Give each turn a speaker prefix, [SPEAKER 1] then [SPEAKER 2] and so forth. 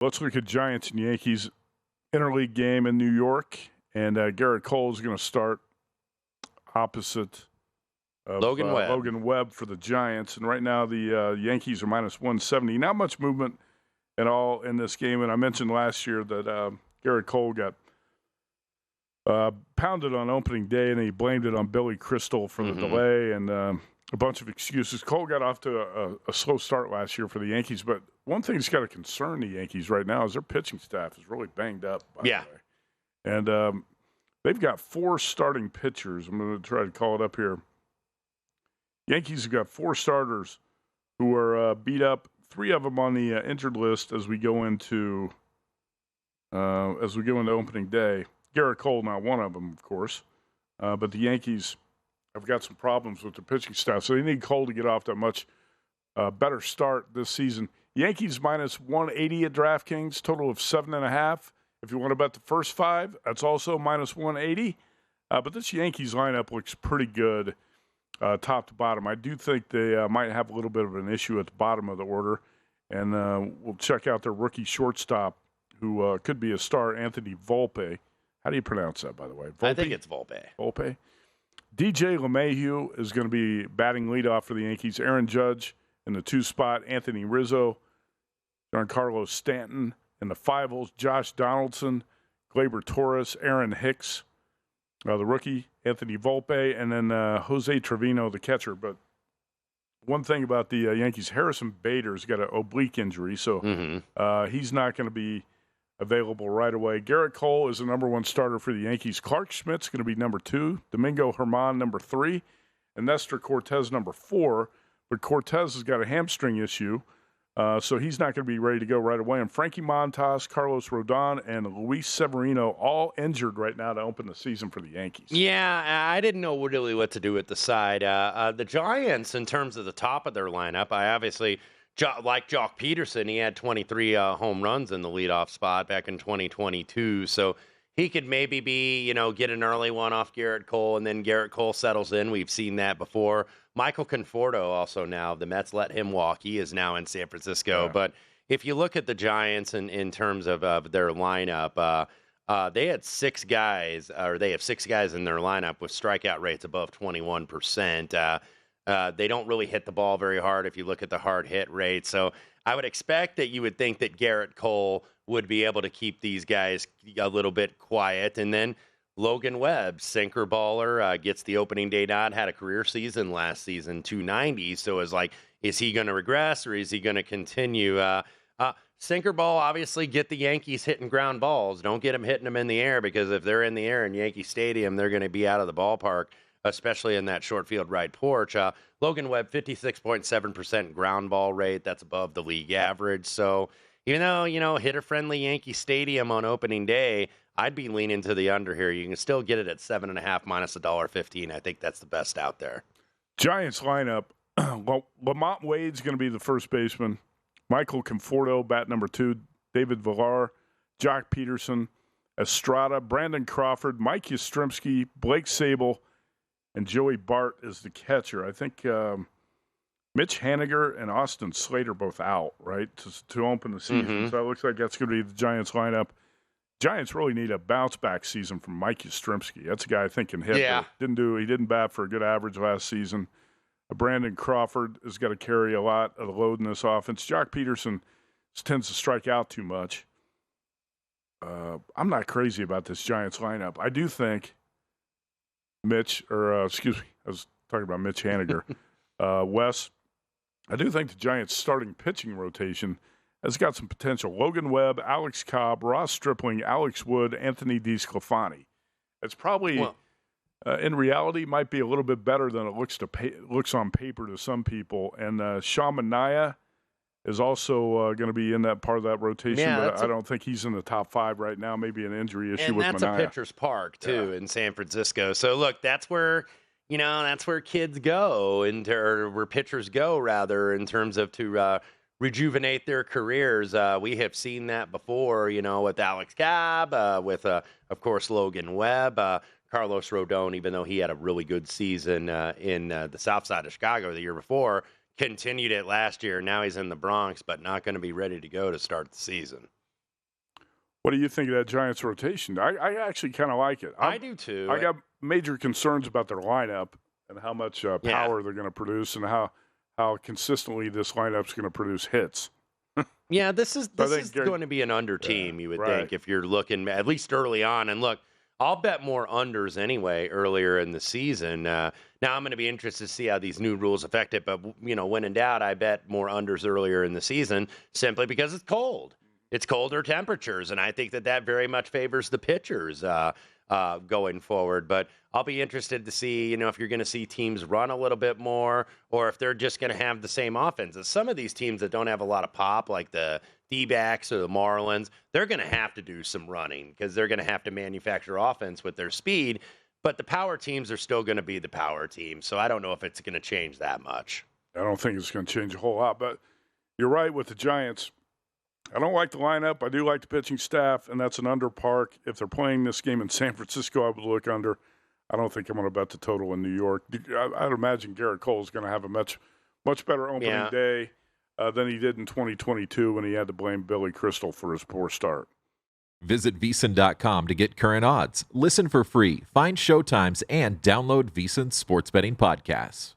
[SPEAKER 1] Let's look at Giants and Yankees interleague game in New York. And Garrett Cole is going to start opposite of Logan Webb for the Giants. And right now the Yankees are minus 170. Not much movement at all in this game. And I mentioned last year that Garrett Cole got pounded on opening day, and he blamed it on Billy Crystal for the delay and a bunch of excuses. Cole got off to a slow start last year for the Yankees, but one thing that's got to concern the Yankees right now is their pitching staff is really banged up, by the way. And they've got 4 starting pitchers. I'm going to try to call it up here. Yankees have got 4 starters who are beat up. 3 of them on the injured list as we go into opening day. Garrett Cole, not one of them, of course. But the Yankees have got some problems with their pitching staff, so they need Cole to get off to a much better start this season. Yankees minus 180 at DraftKings, total of 7.5. If you want to bet the first 5, that's also minus 180. But this Yankees lineup looks pretty good top to bottom. I do think they might have a little bit of an issue at the bottom of the order. And we'll check out their rookie shortstop, who could be a star, Anthony Volpe. How do you pronounce that, by the way? Volpe?
[SPEAKER 2] I think it's Volpe.
[SPEAKER 1] Volpe. DJ LeMahieu is going to be batting leadoff for the Yankees. Aaron Judge in the 2 spot. Anthony Rizzo. Giancarlo Stanton in the 5 holes. Josh Donaldson. Gleyber Torres. Aaron Hicks, the rookie. Anthony Volpe. And then Jose Trevino, the catcher. But one thing about the Yankees, Harrison Bader's got an oblique injury, so he's not going to be available right away. Garrett Cole is the number 1 starter for the Yankees. Clark Schmidt's going to be number 2. Domingo Germán, number 3. And Nestor Cortez, number 4. But Cortez has got a hamstring issue, so he's not going to be ready to go right away. And Frankie Montas, Carlos Rodon, and Luis Severino all injured right now to open the season for the Yankees.
[SPEAKER 2] Yeah, I didn't know really what to do at the side. The Giants, in terms of the top of their lineup, I obviously like Jock Peterson. He had 23 home runs in the leadoff spot back in 2022. So he could maybe be, get an early one off Garrett Cole, and then Garrett Cole settles in. We've seen that before. Michael Conforto also now. The Mets let him walk. He is now in San Francisco. Yeah. But if you look at the Giants in terms of their lineup, they had 6 guys, or they have 6 guys in their lineup with strikeout rates above 21%. They don't really hit the ball very hard if you look at the hard hit rate. So I would expect that you would think that Garrett Cole would be able to keep these guys a little bit quiet. And then Logan Webb, sinker baller, gets the opening day nod, had a career season last season, 290. So it's like, is he going to regress or is he going to continue? Sinker ball, obviously get the Yankees hitting ground balls. Don't get them hitting them in the air, because if they're in the air in Yankee Stadium, they're going to be out of the ballpark, especially in that short field right porch. Logan Webb, 56.7% ground ball rate. That's above the league average. So even though, hitter-friendly Yankee Stadium on opening day, I'd be leaning to the under here. You can still get it at 7.5 minus $1.15. I think that's the best out there.
[SPEAKER 1] Giants lineup. Well, Lamont Wade's going to be the first baseman. Michael Conforto, bat number 2. David Villar, Jock Peterson, Estrada, Brandon Crawford, Mike Yastrzemski, Blake Sable, and Joey Bart is the catcher. I think Mitch Haniger and Austin Slater both out, right, to open the season. So it looks like that's going to be the Giants lineup. Giants really need a bounce-back season from Mike Yastrzemski. That's a guy I think can hit.
[SPEAKER 2] Yeah.
[SPEAKER 1] He didn't bat for a good average last season. Brandon Crawford has got to carry a lot of the load in this offense. Jock Peterson tends to strike out too much. I'm not crazy about this Giants lineup. I do think I was talking about Mitch Haniger. Wes, I do think the Giants' starting pitching rotation has got some potential. Logan Webb, Alex Cobb, Ross Stripling, Alex Wood, Anthony DeSclafani. It's probably, in reality, might be a little bit better than it looks on paper to some people. And Sean Manaea is also going to be in that part of that rotation, but I don't think he's in the top 5 right now. Maybe an injury issue with Manaea.
[SPEAKER 2] And that's a pitcher's park, too, in San Francisco. So, look, that's where kids go, or where pitchers go, rather, in terms of to rejuvenate their careers. We have seen that before, with Alex Cobb, with, of course, Logan Webb, Carlos Rodon, even though he had a really good season in the south side of Chicago the year before, continued it last year. Now he's in the Bronx, but not going to be ready to go to start the season.
[SPEAKER 1] What do you think of that Giants rotation? I actually kind of like it.
[SPEAKER 2] I do too.
[SPEAKER 1] I got major concerns about their lineup and how much power they're going to produce and how consistently this lineup's going to produce hits.
[SPEAKER 2] Yeah, this is going to be an under team, you would think, if you're looking at least early on. And look, I'll bet more unders anyway earlier in the season. Now I'm going to be interested to see how these new rules affect it. But, when in doubt, I bet more unders earlier in the season simply because it's cold. It's colder temperatures, and I think that very much favors the pitchers going forward. But I'll be interested to see, if you're going to see teams run a little bit more or if they're just going to have the same offenses. Some of these teams that don't have a lot of pop, like the D-backs or the Marlins, they're going to have to do some running because they're going to have to manufacture offense with their speed. But the power teams are still going to be the power teams, so I don't know if it's going to change that much.
[SPEAKER 1] I don't think it's going to change a whole lot, but you're right with the Giants. I don't like the lineup. I do like the pitching staff, and that's an under park. If they're playing this game in San Francisco, I would look under. I don't think I'm going to bet the total in New York. I'd imagine Garrett Cole is going to have a much better opening day than he did in 2022 when he had to blame Billy Crystal for his poor start.
[SPEAKER 3] Visit VSiN.com to get current odds, listen for free, find showtimes, and download VSiN sports betting podcasts.